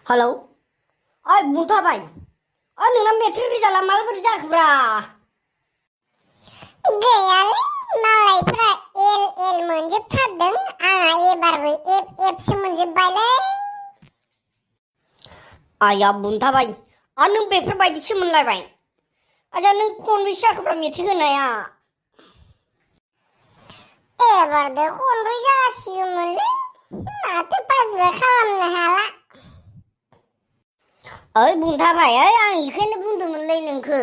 Hello ओइ बुंथाबाय ओइ नोंना मेट्रिक रिजाल्टआ माबोरै जाखोब्रा? गैयालै मालायफ्रा एल एल मोनजोबथारदों आंहा एबारबो एफ एफसो मोनजोब्बायलै। आया बुंथाबाय नों बेफोरबायदिसो मोनलायबाय? आजा नों खनबेसे जाखोब्रा मेट्रिक होनाया? एबारदो खनब्रै जासिगोनमोनलै माथो पासबो खालामनो हाला। ओइ बुंथाबाय आं इखौनो बुंदोंमोनलै नोंखो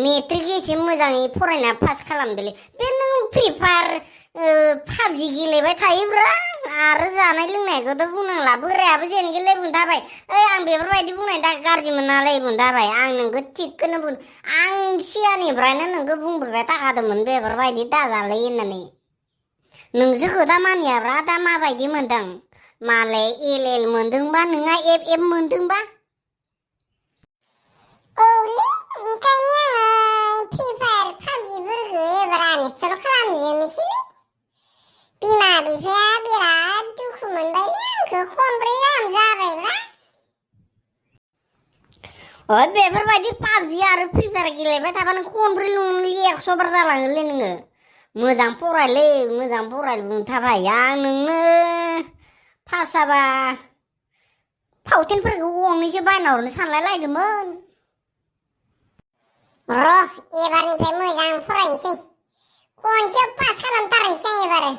मेट्रिक एसे मोजाङै फरायना पास खालामदोलै। बे नों फ्रि फायार पाबजि गेलेबाय थायोब्रा आरो जानाय लोंनायखौथ' बुंनांला बोरायाबो जेनगोनलै बुंथाबाय। ओइ आं बेफोरबायदि बुंनाय दा गाज्रि मोनालै बुंथाबाय आं नोंखौ थिगखौनो बुं आं सिगांनिफ्रायनो नोंखौ बुंबोबाय थाखादोंमोन बेफोरबायदि दाजालै होननानै। नोंसो खोथा मानियाब्रा दा माबायदि मोनदों? मालाय एल एल मोनदोंबा नोंहा एफ एफ मोनदोंबा? औलै ओंखायनो आङो फ्रि फायार पाबजिफोरखौ एबार आनइनस्टल खालामजोबनोसैलै। बिमा बिफाया बिराद दुखु मोनबायलै आंखौ खनब्रै गाहाम जाबायब्रा। ओइ बेफोरबायदि पाबजि आरो फ्रि फायार गेलेबाय थाबा नों खनब्रैल' नंलै 100 बार जालाङोलै नोङो। मोजां फरायलै मोजां फराय बुंथाबाय आं नोंनो पास जाबा फावथेनफोरखौ गंनैसो बायना हरनो सानलाय लायदोंमोन। र' एबारनिफ्राय मोजां फरायनोसै खनसेयाव पास खालामथारनोसै आं एबार।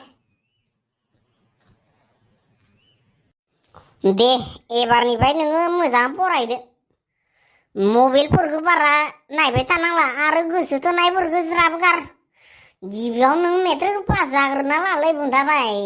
दे एबारनिफ्राय नोङो मोजां फरायदो। मबाइलफोरखौ बारा नायबाय थानांला आरो गोसो थोनायफोरखौ ज्राब गार। गिबियाव नों मेट्रिक पास जाग्रोना लालै बुंथाबाय।